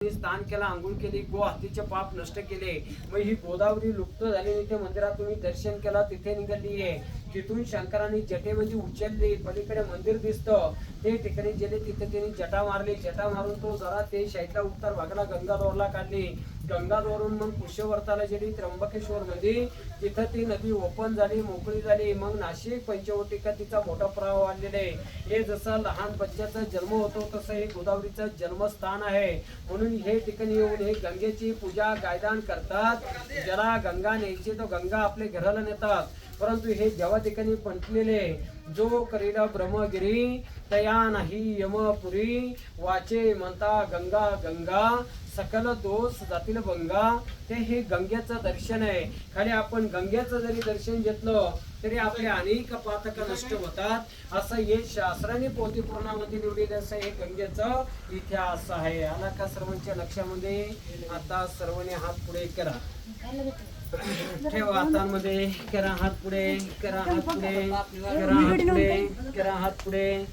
स्नान केला, आंघोळ केली, गो हत्तीचे पाप नष्ट केले. मग ही गोदावरी लुप्त झाली. तिथे मंदिरात तुम्ही दर्शन केला, तिथे निघाली आहे. तिथून शंकरांनी जटेमध्ये उचलली, पलीकडे मंदिर दिसतं ते ठिकाणी गेले, तिथे त्यांनी जटा मारली. जटा मारून तो जरा ते शैतला उत्तर भागाला गंगाधरला काढली. गंगाधरून मग कुशवर्ताला गेली, त्र्यंबकेश्वर मध्ये. तिथं ती नदी ओपन झाली, मोकळी झाली. मग नाशिक पंचवटीका तिचा मोठा प्रवाह वाढलेला आहे. हे जसं लहान बच्च्याचा जन्म होतो तसं हे गोदावरीचं जन्मस्थान आहे. म्हणून हे ठिकाणी येऊन हे गंगेची पूजा गायदान करतात. ज्याला गंगा न्यायची तो गंगा आपल्या घराला नेतात. परंतु हे जेव्हा ठिकाणी म्हटलेले, जो करीला ब्रह्मगिरी तया नाही यमपुरी, वाचे म्हणता गंगा गंगा सकल दोष जातील भंगा. ते हे गंगेचं दर्शन आहे. खाली आपण गंगेचं जरी दर्शन घेतलं तरी आपले अनेक पातक नष्ट होतात. असं हे शास्त्राने पोथी पुराणामध्ये निवडलेलं असं हे गंगेचं इतिहास आहे. आला का सर्वांच्या लक्षामध्ये? आता सर्वांनी हात पुढे करा, ठेवा हातांमध्ये, करा हात पुढे, करा हात पुढे, करा हात पुढे, करा हात पुढे.